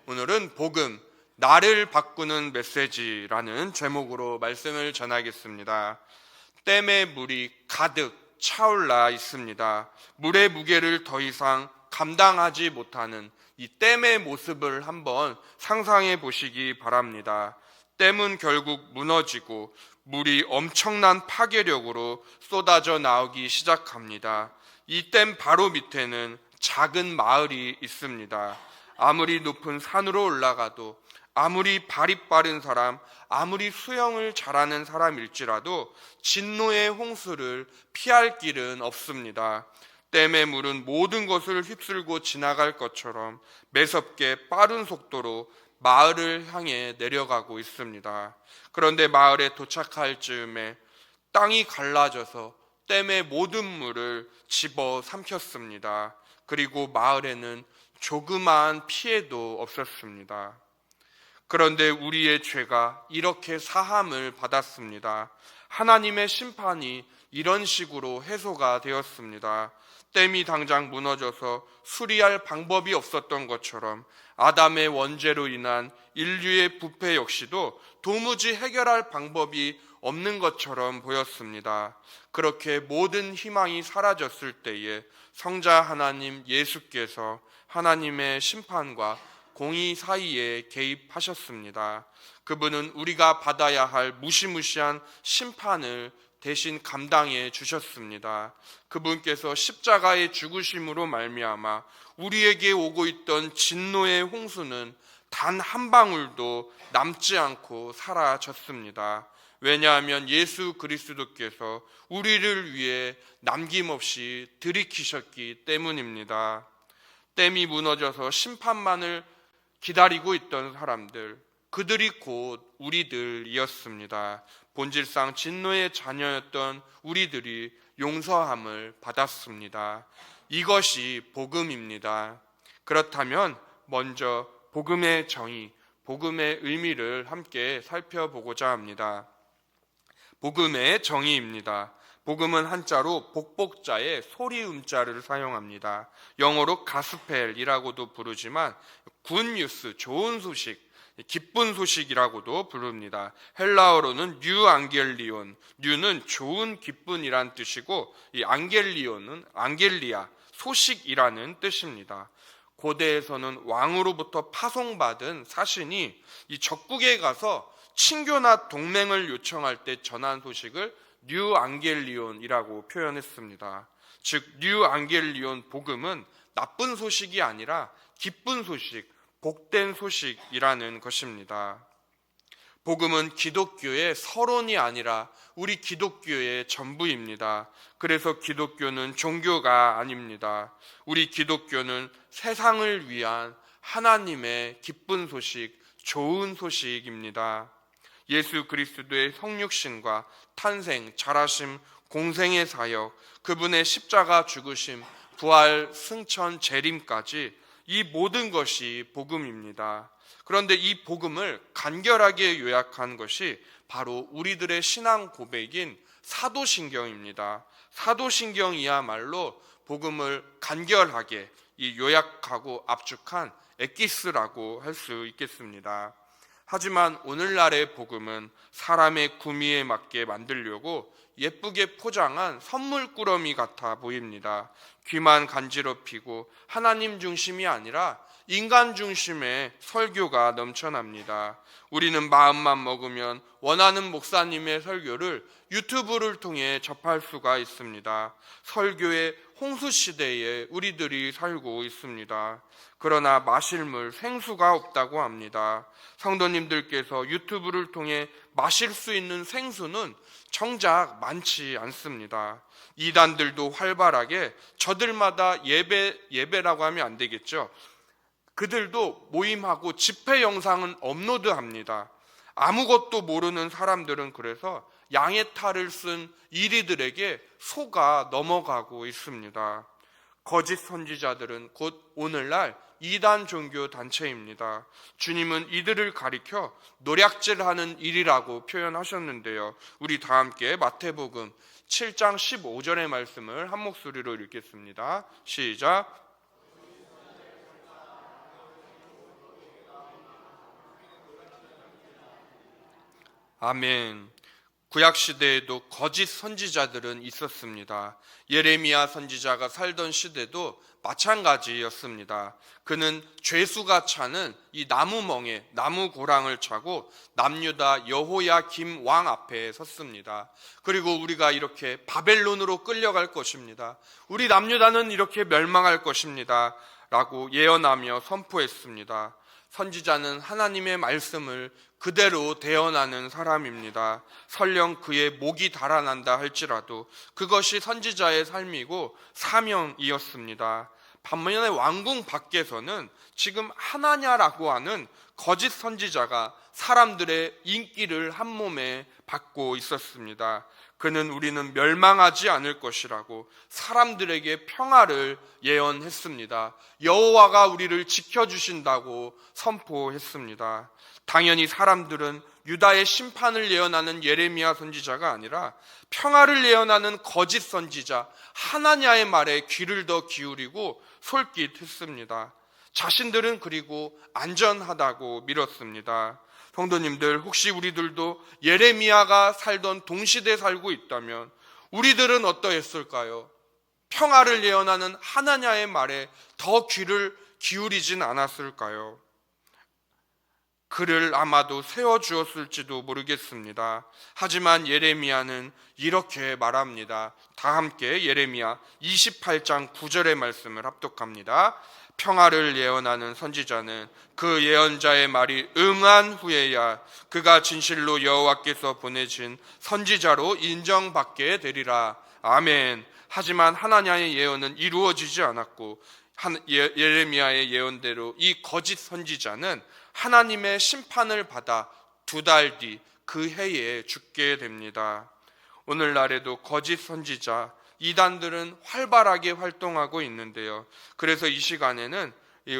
오늘은 복음, 나를 바꾸는 메시지라는 제목으로 말씀을 전하겠습니다. 댐의 물이 가득 차올라 있습니다. 물의 무게를 더 이상 감당하지 못하는 이 댐의 모습을 한번 상상해 보시기 바랍니다. 댐은 결국 무너지고 물이 엄청난 파괴력으로 쏟아져 나오기 시작합니다. 이 댐 바로 밑에는 작은 마을이 있습니다. 아무리 높은 산으로 올라가도, 아무리 발이 빠른 사람, 아무리 수영을 잘하는 사람일지라도 진노의 홍수를 피할 길은 없습니다. 댐의 물은 모든 것을 휩쓸고 지나갈 것처럼 매섭게 빠른 속도로 마을을 향해 내려가고 있습니다. 그런데 마을에 도착할 즈음에 땅이 갈라져서 댐의 모든 물을 집어 삼켰습니다. 그리고 마을에는 조그마한 피해도 없었습니다. 그런데 우리의 죄가 이렇게 사함을 받았습니다. 하나님의 심판이 이런 식으로 해소가 되었습니다. 댐이 당장 무너져서 수리할 방법이 없었던 것처럼 아담의 원죄로 인한 인류의 부패 역시도 도무지 해결할 방법이 없는 것처럼 보였습니다. 그렇게 모든 희망이 사라졌을 때에 성자 하나님 예수께서 하나님의 심판과 공의 사이에 개입하셨습니다. 그분은 우리가 받아야 할 무시무시한 심판을 대신 감당해 주셨습니다. 그분께서 십자가의 죽으심으로 말미암아 우리에게 오고 있던 진노의 홍수는 단 한 방울도 남지 않고 사라졌습니다. 왜냐하면 예수 그리스도께서 우리를 위해 남김없이 들이키셨기 때문입니다. 댐이 무너져서 심판만을 기다리고 있던 사람들, 그들이 곧 우리들이었습니다. 본질상 진노의 자녀였던 우리들이 용서함을 받았습니다. 이것이 복음입니다. 그렇다면 먼저 복음의 정의, 복음의 의미를 함께 살펴보고자 합니다. 복음의 정의입니다. 복음은 한자로 복복자의 소리음자를 사용합니다. 영어로 가스펠이라고도 부르지만 굿뉴스, 좋은 소식, 기쁜 소식이라고도 부릅니다. 헬라어로는 뉴앙겔리온, 뉴는 좋은, 기쁜이란 뜻이고 이 앙겔리온은 앙겔리아, 소식이라는 뜻입니다. 고대에서는 왕으로부터 파송받은 사신이 이 적국에 가서 친교나 동맹을 요청할 때 전한 소식을 뉴앙겔리온이라고 표현했습니다. 즉 뉴앙겔리온 복음은 나쁜 소식이 아니라 기쁜 소식, 복된 소식이라는 것입니다. 복음은 기독교의 서론이 아니라 우리 기독교의 전부입니다. 그래서 기독교는 종교가 아닙니다. 우리 기독교는 세상을 위한 하나님의 기쁜 소식, 좋은 소식입니다. 예수 그리스도의 성육신과 탄생, 자라심, 공생의 사역, 그분의 십자가 죽으심, 부활, 승천, 재림까지 이 모든 것이 복음입니다. 그런데 이 복음을 간결하게 요약한 것이 바로 우리들의 신앙 고백인 사도신경입니다. 사도신경이야말로 복음을 간결하게 요약하고 압축한 엑기스라고 할 수 있겠습니다. 하지만 오늘날의 복음은 사람의 구미에 맞게 만들려고 예쁘게 포장한 선물꾸러미 같아 보입니다. 귀만 간지럽히고 하나님 중심이 아니라 인간 중심의 설교가 넘쳐납니다. 우리는 마음만 먹으면 원하는 목사님의 설교를 유튜브를 통해 접할 수가 있습니다. 설교의 홍수 시대에 우리들이 살고 있습니다. 그러나 마실 물, 생수가 없다고 합니다. 성도님들께서 유튜브를 통해 마실 수 있는 생수는 정작 많지 않습니다. 이단들도 활발하게 저들마다 예배라고 하면 안 되겠죠. 그들도 모임하고 집회 영상은 업로드합니다. 아무것도 모르는 사람들은 그래서 양의 탈을 쓴 이리들에게 속아 넘어가고 있습니다. 거짓 선지자들은 곧 오늘날 이단 종교 단체입니다. 주님은 이들을 가리켜 노략질하는 일이라고 표현하셨는데요. 우리 다 함께 마태복음 7장 15절의 말씀을 한 목소리로 읽겠습니다. 시작. 아멘. 구약 시대에도 거짓 선지자들은 있었습니다. 예레미야 선지자가 살던 시대도 마찬가지였습니다. 그는 죄수가 차는 이 나무멍에 나무 고랑을 차고 남유다 여호야김 왕 앞에 섰습니다. 그리고 우리가 이렇게 바벨론으로 끌려갈 것입니다. 우리 남유다는 이렇게 멸망할 것입니다. 라고 예언하며 선포했습니다. 선지자는 하나님의 말씀을 그대로 대언하는 사람입니다. 설령 그의 목이 달아난다 할지라도 그것이 선지자의 삶이고 사명이었습니다. 반면에 왕궁 밖에서는 지금 하나냐라고 하는 거짓 선지자가 사람들의 인기를 한 몸에 받고 있었습니다. 그는 우리는 멸망하지 않을 것이라고 사람들에게 평화를 예언했습니다. 여호와가 우리를 지켜주신다고 선포했습니다. 당연히 사람들은 유다의 심판을 예언하는 예레미야 선지자가 아니라 평화를 예언하는 거짓 선지자 하나냐의 말에 귀를 더 기울이고 솔깃했습니다. 자신들은 그리고 안전하다고 믿었습니다. 성도님들, 혹시 우리들도 예레미야가 살던 동시대에 살고 있다면 우리들은 어떠했을까요? 평화를 예언하는 하나냐의 말에 더 귀를 기울이진 않았을까요? 그를 아마도 세워주었을지도 모르겠습니다. 하지만 예레미야는 이렇게 말합니다. 다 함께 예레미야 28장 9절의 말씀을 합독합니다. 평화를 예언하는 선지자는 그 예언자의 말이 응한 후에야 그가 진실로 여호와께서 보내신 선지자로 인정받게 되리라. 아멘. 하지만 하나냐의 예언은 이루어지지 않았고 예레미야의 예언대로 이 거짓 선지자는 하나님의 심판을 받아 2달 뒤 그 해에 죽게 됩니다. 오늘날에도 거짓 선지자, 이단들은 활발하게 활동하고 있는데요. 그래서 이 시간에는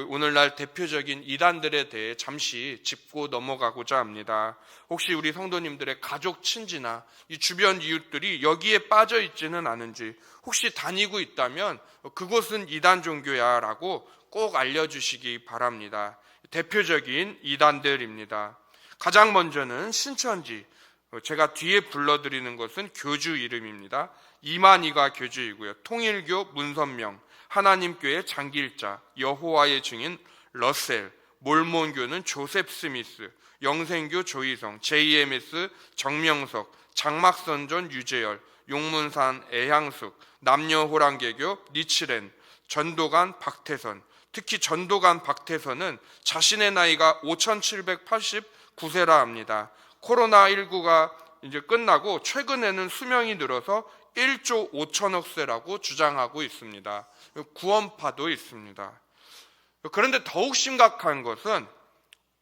오늘날 대표적인 이단들에 대해 잠시 짚고 넘어가고자 합니다. 혹시 우리 성도님들의 가족 친지나 이 주변 이웃들이 여기에 빠져 있지는 않은지, 혹시 다니고 있다면 그곳은 이단 종교야 라고 꼭 알려주시기 바랍니다. 대표적인 이단들입니다. 가장 먼저는 신천지, 제가 뒤에 불러드리는 것은 교주 이름입니다. 이만희가 교주이고요. 통일교 문선명, 하나님교회 장길자, 여호와의 증인 러셀, 몰몬교는 조셉 스미스, 영생교 조희성, JMS 정명석, 장막선전 유재열, 용문산 애향숙, 남녀호랑개교 니치렌, 전도관 박태선. 특히 전도관 박태선은 자신의 나이가 5789세라 합니다. 코로나19가 이제 끝나고 최근에는 수명이 늘어서 1조 5천억 세라고 주장하고 있습니다. 구원파도 있습니다. 그런데 더욱 심각한 것은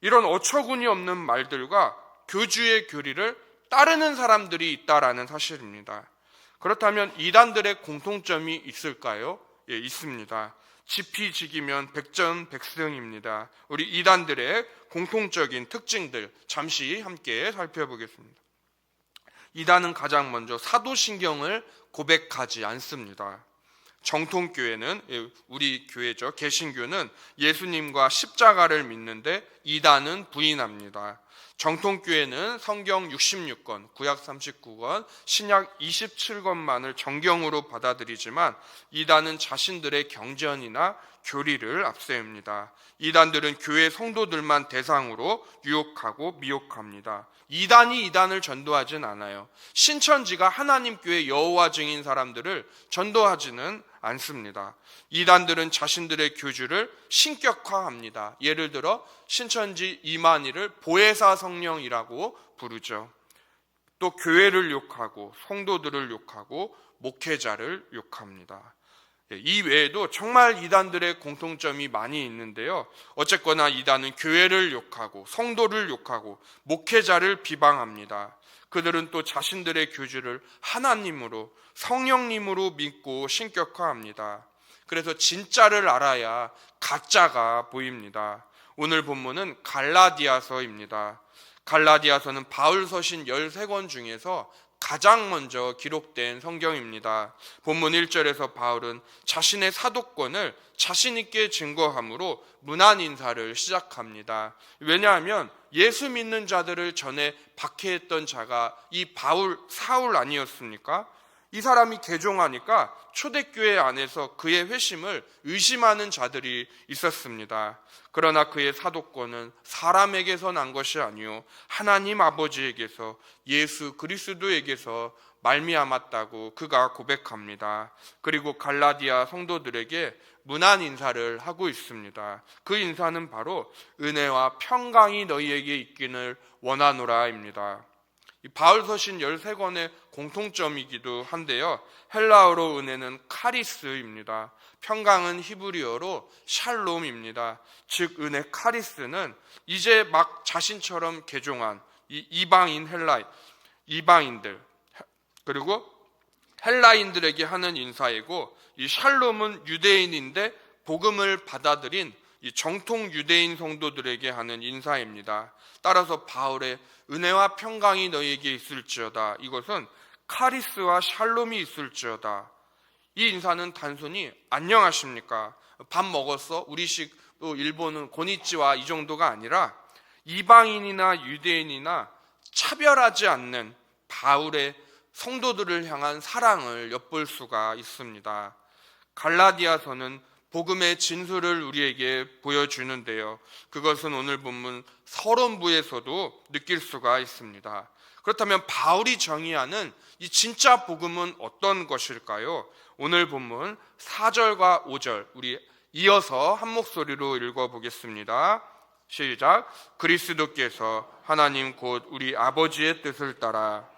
이런 어처구니 없는 말들과 교주의 교리를 따르는 사람들이 있다라는 사실입니다. 그렇다면 이단들의 공통점이 있을까요? 예, 있습니다. 지피지기면 백전백승입니다. 우리 이단들의 공통적인 특징들 잠시 함께 살펴보겠습니다. 이단은 가장 먼저 사도신경을 고백하지 않습니다. 정통교회는, 우리 교회죠, 개신교는 예수님과 십자가를 믿는데 이단은 부인합니다. 정통교회는 성경 66권, 구약 39권, 신약 27권만을 정경으로 받아들이지만 이단은 자신들의 경전이나 교리를 앞세웁니다. 이단들은 교회 성도들만 대상으로 유혹하고 미혹합니다. 이단이 이단을 전도하진 않아요. 신천지가 하나님교회 여호와 증인 사람들을 전도하지는 않습니다. 이단들은 자신들의 교주를 신격화합니다. 예를 들어 신천지 이만희를 보혜사 성령이라고 부르죠. 또 교회를 욕하고 성도들을 욕하고 목회자를 욕합니다. 이 외에도 정말 이단들의 공통점이 많이 있는데요. 어쨌거나 이단은 교회를 욕하고 성도를 욕하고 목회자를 비방합니다. 그들은 또 자신들의 교주를 하나님으로, 성령님으로 믿고 신격화합니다. 그래서 진짜를 알아야 가짜가 보입니다. 오늘 본문은 갈라디아서입니다. 갈라디아서는 바울 서신 13권 중에서 가장 먼저 기록된 성경입니다. 본문 1절에서 바울은 자신의 사도권을 자신 있게 증거함으로 문안 인사를 시작합니다. 왜냐하면 예수 믿는 자들을 전에 박해했던 자가 이 사울 아니었습니까? 이 사람이 개종하니까 초대교회 안에서 그의 회심을 의심하는 자들이 있었습니다. 그러나 그의 사도권은 사람에게서 난 것이 아니요 하나님 아버지에게서 예수 그리스도에게서 말미암았다고 그가 고백합니다. 그리고 갈라디아 성도들에게 문안 인사를 하고 있습니다. 그 인사는 바로 은혜와 평강이 너희에게 있기를 원하노라입니다. 바울 서신 13권의 공통점이기도 한데요. 헬라어로 은혜는 카리스입니다. 평강은 히브리어로 샬롬입니다. 즉 은혜 카리스는 이제 막 자신처럼 개종한 이 이방인들 그리고 헬라인들에게 하는 인사이고, 이 샬롬은 유대인인데 복음을 받아들인 이 정통 유대인 성도들에게 하는 인사입니다. 따라서 바울의 은혜와 평강이 너희에게 있을지어다, 이것은 카리스와 샬롬이 있을지어다. 이 인사는 단순히 안녕하십니까, 밥 먹었어, 우리식 일본은 고니치와 이 정도가 아니라 이방인이나 유대인이나 차별하지 않는 바울의 성도들을 향한 사랑을 엿볼 수가 있습니다. 갈라디아서는 복음의 진수를 우리에게 보여주는데요. 그것은 오늘 본문 서론부에서도 느낄 수가 있습니다. 그렇다면 바울이 정의하는 이 진짜 복음은 어떤 것일까요? 오늘 본문 4절과 5절 우리 이어서 한 목소리로 읽어보겠습니다. 시작. 그리스도께서 하나님 곧 우리 아버지의 뜻을 따라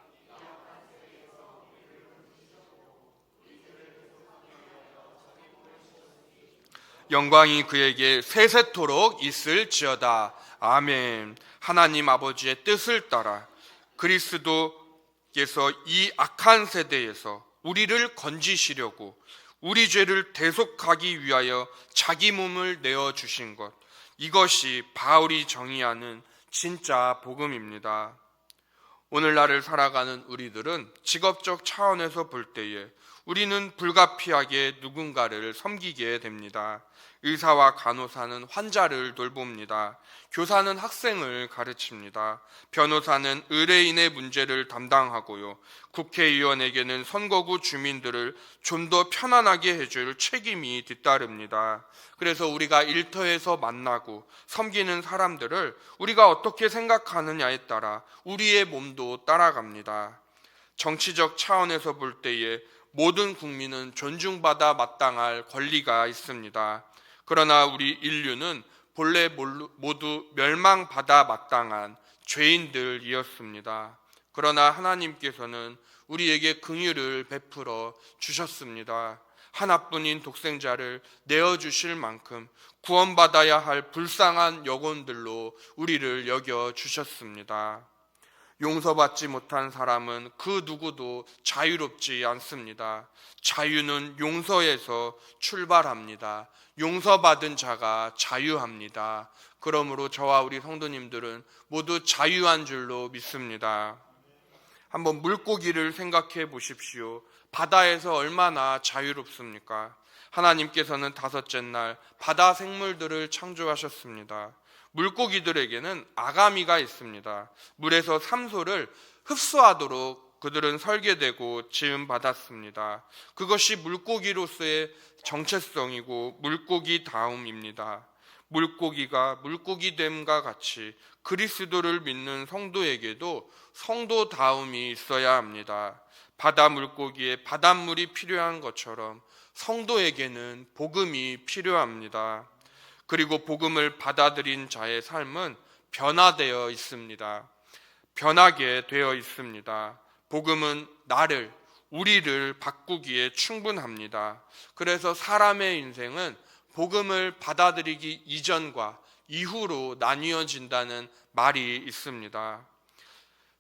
영광이 그에게 세세토록 있을지어다. 아멘. 하나님 아버지의 뜻을 따라 그리스도께서 이 악한 세대에서 우리를 건지시려고 우리 죄를 대속하기 위하여 자기 몸을 내어주신 것, 이것이 바울이 정의하는 진짜 복음입니다. 오늘날을 살아가는 우리들은 직업적 차원에서 볼 때에 우리는 불가피하게 누군가를 섬기게 됩니다. 의사와 간호사는 환자를 돌봅니다. 교사는 학생을 가르칩니다. 변호사는 의뢰인의 문제를 담당하고요. 국회의원에게는 선거구 주민들을 좀 더 편안하게 해줄 책임이 뒤따릅니다. 그래서 우리가 일터에서 만나고 섬기는 사람들을 우리가 어떻게 생각하느냐에 따라 우리의 몸도 따라갑니다. 정치적 차원에서 볼 때에 모든 국민은 존중받아 마땅할 권리가 있습니다. 그러나 우리 인류는 본래 모두 멸망받아 마땅한 죄인들이었습니다. 그러나 하나님께서는 우리에게 긍휼을 베풀어 주셨습니다. 하나뿐인 독생자를 내어주실 만큼 구원받아야 할 불쌍한 영혼들로 우리를 여겨주셨습니다. 용서받지 못한 사람은 그 누구도 자유롭지 않습니다. 자유는 용서에서 출발합니다. 용서받은 자가 자유합니다. 그러므로 저와 우리 성도님들은 모두 자유한 줄로 믿습니다. 한번 물고기를 생각해 보십시오. 바다에서 얼마나 자유롭습니까? 하나님께서는 다섯째 날 바다 생물들을 창조하셨습니다. 물고기들에게는 아가미가 있습니다. 물에서 산소를 흡수하도록 그들은 설계되고 지음받았습니다. 그것이 물고기로서의 정체성이고 물고기다움입니다. 물고기가 물고기됨과 같이 그리스도를 믿는 성도에게도 성도다움이 있어야 합니다. 바다 물고기에 바닷물이 필요한 것처럼 성도에게는 복음이 필요합니다. 그리고 복음을 받아들인 자의 삶은 변화되어 있습니다. 변하게 되어 있습니다. 복음은 우리를 바꾸기에 충분합니다. 그래서 사람의 인생은 복음을 받아들이기 이전과 이후로 나뉘어진다는 말이 있습니다.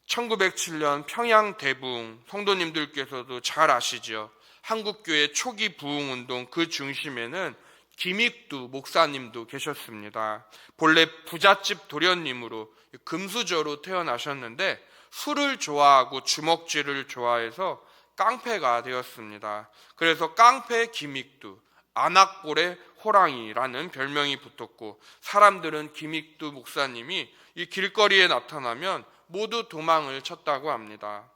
1907년 평양 대부흥, 성도님들께서도 잘 아시죠? 한국교회 초기 부흥운동 그 중심에는 김익두 목사님도 계셨습니다. 본래 부잣집 도련님으로 금수저로 태어나셨는데 술을 좋아하고 주먹질을 좋아해서 깡패가 되었습니다. 그래서 깡패 기믹두, 안악골의 호랑이라는 별명이 붙었고, 사람들은 기믹두 목사님이 이 길거리에 나타나면 모두 도망을 쳤다고 합니다.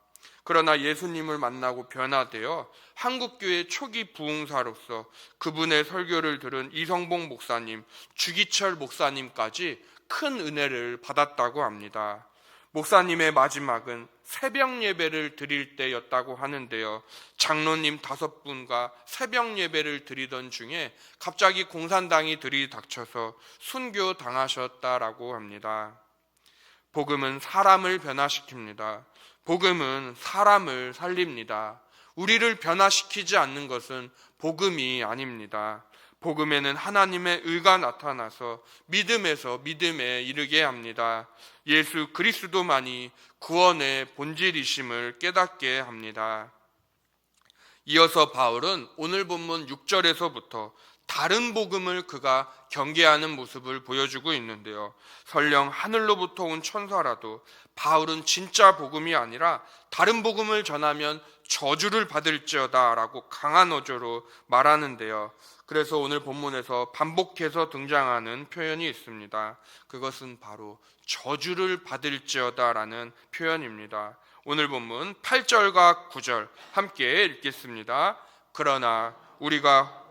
그러나 예수님을 만나고 변화되어 한국교회 초기 부흥사로서 그분의 설교를 들은 이성봉 목사님, 주기철 목사님까지 큰 은혜를 받았다고 합니다. 목사님의 마지막은 새벽 예배를 드릴 때였다고 하는데요. 장로님 5분과 새벽 예배를 드리던 중에 갑자기 공산당이 들이닥쳐서 순교 당하셨다라고 합니다. 복음은 사람을 변화시킵니다. 복음은 사람을 살립니다. 우리를 변화시키지 않는 것은 복음이 아닙니다. 복음에는 하나님의 의가 나타나서 믿음에서 믿음에 이르게 합니다. 예수 그리스도만이 구원의 본질이심을 깨닫게 합니다. 이어서 바울은 오늘 본문 6절에서부터 다른 복음을 그가 경계하는 모습을 보여주고 있는데요. 설령 하늘로부터 온 천사라도 바울은 진짜 복음이 아니라 다른 복음을 전하면 저주를 받을지어다 라고 강한 어조로 말하는데요. 그래서 오늘 본문에서 반복해서 등장하는 표현이 있습니다. 그것은 바로 저주를 받을지어다 라는 표현입니다. 오늘 본문 8절과 9절 함께 읽겠습니다. 그러나 우리가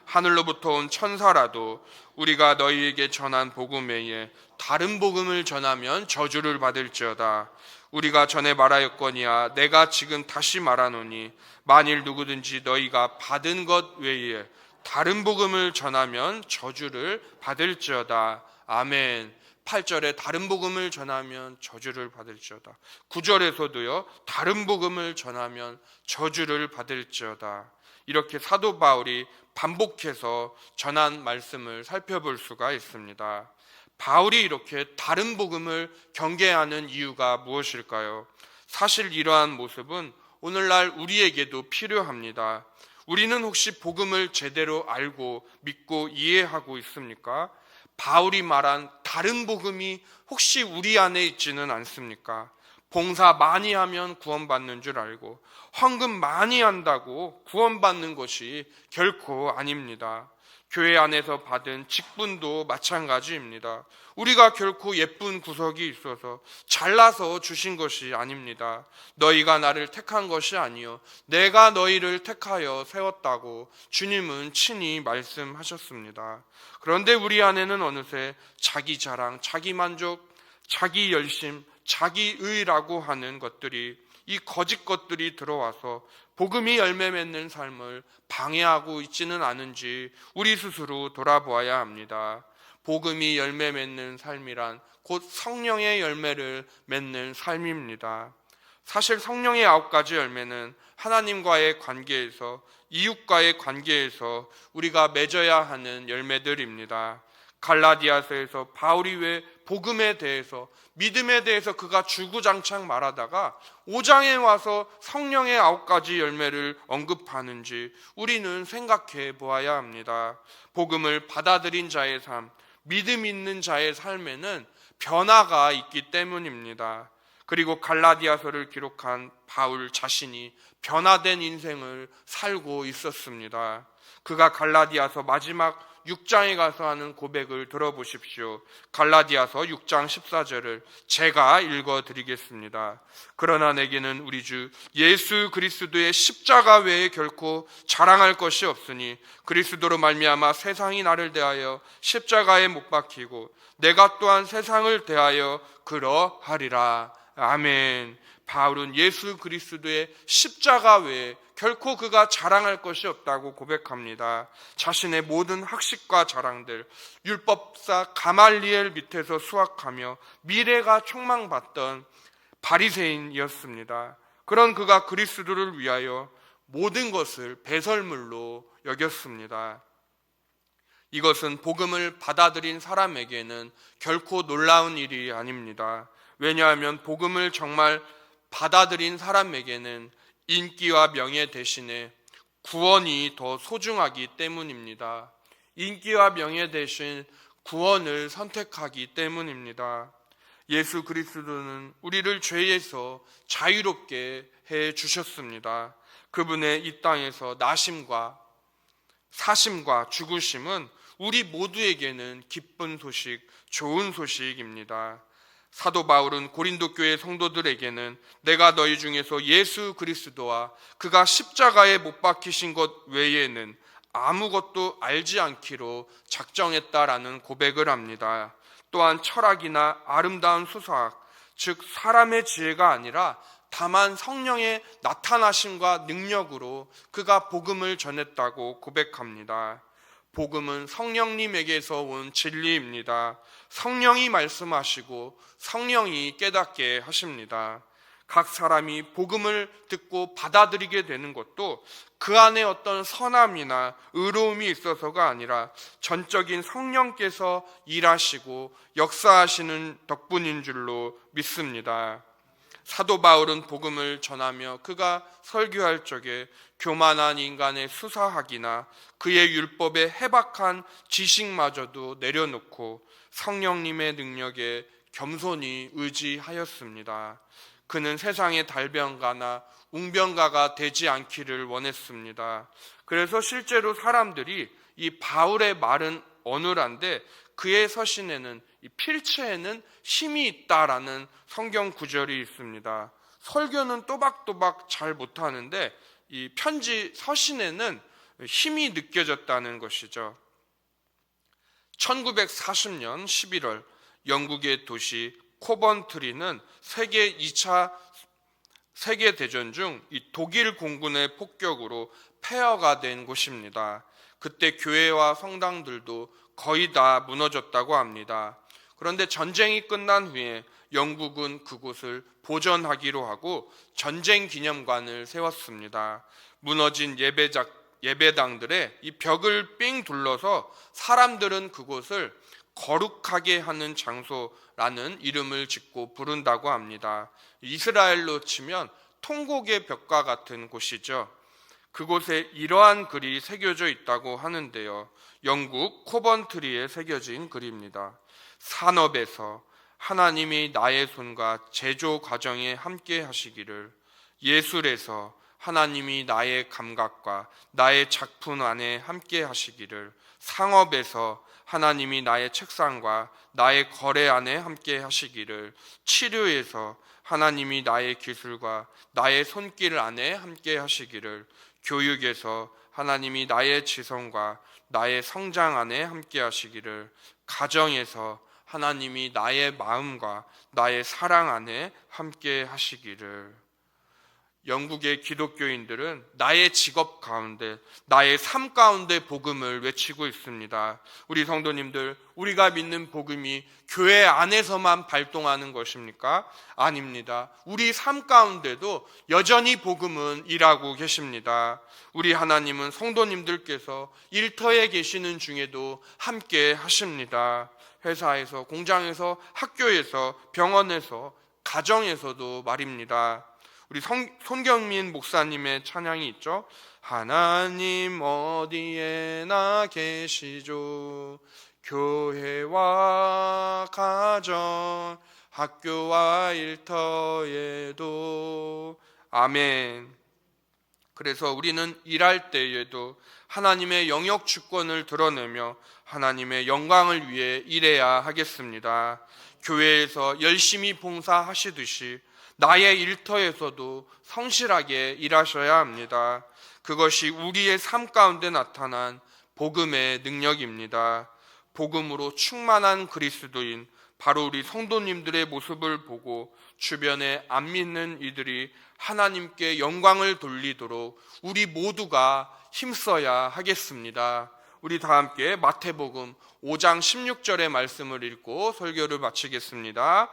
하늘로부터 온 천사라도 우리가 너희에게 전한 복음 외에 다른 복음을 전하면 저주를 받을지어다. 우리가 전에 말하였거니와 내가 지금 다시 말하노니 만일 누구든지 너희가 받은 것 외에 다른 복음을 전하면 저주를 받을지어다. 아멘. 8절에 다른 복음을 전하면 저주를 받을지어다. 9절에서도요. 다른 복음을 전하면 저주를 받을지어다. 이렇게 사도 바울이 반복해서 전한 말씀을 살펴볼 수가 있습니다. 바울이 이렇게 다른 복음을 경계하는 이유가 무엇일까요? 사실 이러한 모습은 오늘날 우리에게도 필요합니다. 우리는 혹시 복음을 제대로 알고 믿고 이해하고 있습니까? 바울이 말한 다른 복음이 혹시 우리 안에 있지는 않습니까? 봉사 많이 하면 구원받는 줄 알고 헌금 많이 한다고 구원받는 것이 결코 아닙니다. 교회 안에서 받은 직분도 마찬가지입니다. 우리가 결코 예쁜 구석이 있어서 잘나서 주신 것이 아닙니다. 너희가 나를 택한 것이 아니요 내가 너희를 택하여 세웠다고 주님은 친히 말씀하셨습니다. 그런데 우리 안에는 어느새 자기 자랑, 자기 만족, 자기 열심, 자기의라고 하는 것들이, 이 거짓 것들이 들어와서 복음이 열매 맺는 삶을 방해하고 있지는 않은지 우리 스스로 돌아보아야 합니다. 복음이 열매 맺는 삶이란 곧 성령의 열매를 맺는 삶입니다. 사실 성령의 9가지 열매는 하나님과의 관계에서, 이웃과의 관계에서 우리가 맺어야 하는 열매들입니다. 갈라디아서에서 바울이 왜 복음에 대해서, 믿음에 대해서 그가 주구장창 말하다가 5장에 와서 성령의 9가지 열매를 언급하는지 우리는 생각해 보아야 합니다. 복음을 받아들인 자의 삶, 믿음 있는 자의 삶에는 변화가 있기 때문입니다. 그리고 갈라디아서를 기록한 바울 자신이 변화된 인생을 살고 있었습니다. 그가 갈라디아서 마지막 6장에 가서 하는 고백을 들어보십시오. 갈라디아서 6장 14절을 제가 읽어드리겠습니다. 그러나 내게는 우리 주 예수 그리스도의 십자가 외에 결코 자랑할 것이 없으니 그리스도로 말미암아 세상이 나를 대하여 십자가에 못 박히고 내가 또한 세상을 대하여 그러하리라. 아멘. 바울은 예수 그리스도의 십자가 외에 결코 그가 자랑할 것이 없다고 고백합니다. 자신의 모든 학식과 자랑들, 율법사 가말리엘 밑에서 수학하며 미래가 촉망받던 바리새인이었습니다. 그런 그가 그리스도를 위하여 모든 것을 배설물로 여겼습니다. 이것은 복음을 받아들인 사람에게는 결코 놀라운 일이 아닙니다. 왜냐하면 복음을 정말 받아들인 사람에게는 인기와 명예 대신에 구원이 더 소중하기 때문입니다. 인기와 명예 대신 구원을 선택하기 때문입니다. 예수 그리스도는 우리를 죄에서 자유롭게 해 주셨습니다. 그분의 이 땅에서 나심과 사심과 죽으심은 우리 모두에게는 기쁜 소식, 좋은 소식입니다. 사도 바울은 고린도 교회 성도들에게는 내가 너희 중에서 예수 그리스도와 그가 십자가에 못 박히신 것 외에는 아무것도 알지 않기로 작정했다라는 고백을 합니다. 또한 철학이나 아름다운 수사학, 즉 사람의 지혜가 아니라 다만 성령의 나타나심과 능력으로 그가 복음을 전했다고 고백합니다. 복음은 성령님에게서 온 진리입니다. 성령이 말씀하시고 성령이 깨닫게 하십니다. 각 사람이 복음을 듣고 받아들이게 되는 것도 그 안에 어떤 선함이나 의로움이 있어서가 아니라 전적인 성령께서 일하시고 역사하시는 덕분인 줄로 믿습니다. 사도 바울은 복음을 전하며 그가 설교할 적에 교만한 인간의 수사학이나 그의 율법의 해박한 지식마저도 내려놓고 성령님의 능력에 겸손히 의지하였습니다. 그는 세상의 달변가나 웅변가가 되지 않기를 원했습니다. 그래서 실제로 사람들이 이 바울의 말은 어눌한데 그의 서신에는, 이 필체에는 힘이 있다라는 성경 구절이 있습니다. 설교는 또박또박 잘 못하는데 이 편지 서신에는 힘이 느껴졌다는 것이죠. 1940년 11월 영국의 도시 코번트리는 세계 2차 세계대전 중 이 독일 공군의 폭격으로 폐허가 된 곳입니다. 그때 교회와 성당들도 거의 다 무너졌다고 합니다. 그런데 전쟁이 끝난 후에 영국은 그곳을 보전하기로 하고 전쟁 기념관을 세웠습니다. 무너진 예배당들의 이 벽을 삥 둘러서 사람들은 그곳을 거룩하게 하는 장소라는 이름을 짓고 부른다고 합니다. 이스라엘로 치면 통곡의 벽과 같은 곳이죠. 그곳에 이러한 글이 새겨져 있다고 하는데요. 영국 코번트리에 새겨진 글입니다. 산업에서 하나님이 나의 손과 제조 과정에 함께 하시기를, 예술에서 하나님이 나의 감각과 나의 작품 안에 함께 하시기를, 상업에서 하나님이 나의 책상과 나의 거래 안에 함께 하시기를, 치료에서 하나님이 나의 기술과 나의 손길 안에 함께 하시기를, 교육에서 하나님이 나의 지성과 나의 성장 안에 함께 하시기를, 가정에서 하나님이 나의 마음과 나의 사랑 안에 함께 하시기를. 영국의 기독교인들은 나의 직업 가운데, 나의 삶 가운데 복음을 외치고 있습니다. 우리 성도님들, 우리가 믿는 복음이 교회 안에서만 발동하는 것입니까? 아닙니다. 우리 삶 가운데도 여전히 복음은 일하고 계십니다. 우리 하나님은 성도님들께서 일터에 계시는 중에도 함께 하십니다. 회사에서, 공장에서, 학교에서, 병원에서, 가정에서도 말입니다. 우리 손경민 목사님의 찬양이 있죠. 하나님 어디에나 계시죠. 교회와 가정, 학교와 일터에도. 아멘. 그래서 우리는 일할 때에도 하나님의 영역 주권을 드러내며 하나님의 영광을 위해 일해야 하겠습니다. 교회에서 열심히 봉사하시듯이 나의 일터에서도 성실하게 일하셔야 합니다. 그것이 우리의 삶 가운데 나타난 복음의 능력입니다. 복음으로 충만한 그리스도인, 바로 우리 성도님들의 모습을 보고 주변에 안 믿는 이들이 하나님께 영광을 돌리도록 우리 모두가 힘써야 하겠습니다. 우리 다 함께 마태복음 5장 16절의 말씀을 읽고 설교를 마치겠습니다.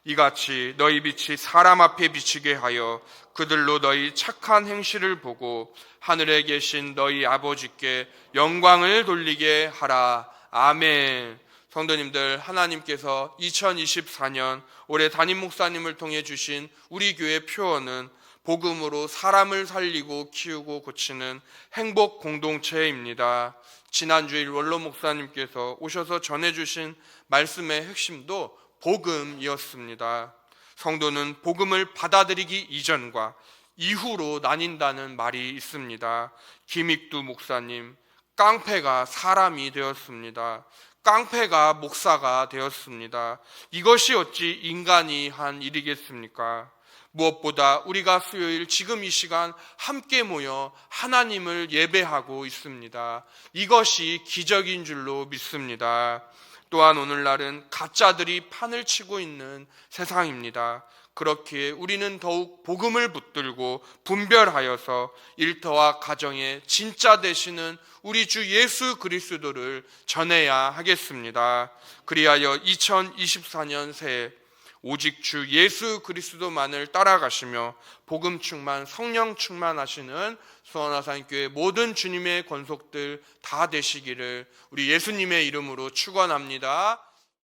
이같이 너희 빛이 사람 앞에 비치게 하여 그들로 너희 착한 행실을 보고 하늘에 계신 너희 아버지께 영광을 돌리게 하라. 아멘. 성도님들, 하나님께서 2024년 올해 담임 목사님을 통해 주신 우리 교회 표어는 복음으로 사람을 살리고 키우고 고치는 행복 공동체입니다. 지난주일 원로 목사님께서 오셔서 전해주신 말씀의 핵심도 복음이었습니다. 성도는 복음을 받아들이기 이전과 이후로 나뉜다는 말이 있습니다. 김익두 목사님, 깡패가 사람이 되었습니다. 깡패가 목사가 되었습니다. 이것이 어찌 인간이 한 일이겠습니까? 무엇보다 우리가 수요일 지금 이 시간 함께 모여 하나님을 예배하고 있습니다. 이것이 기적인 줄로 믿습니다. 또한 오늘날은 가짜들이 판을 치고 있는 세상입니다. 그렇기에 우리는 더욱 복음을 붙들고 분별하여서 일터와 가정에 진짜 되시는 우리 주 예수 그리스도를 전해야 하겠습니다. 그리하여 2024년 새해 오직 주 예수 그리스도만을 따라가시며 복음 충만, 성령 충만하시는 수원하산교회 모든 주님의 권속들 다 되시기를 우리 예수님의 이름으로 축원합니다.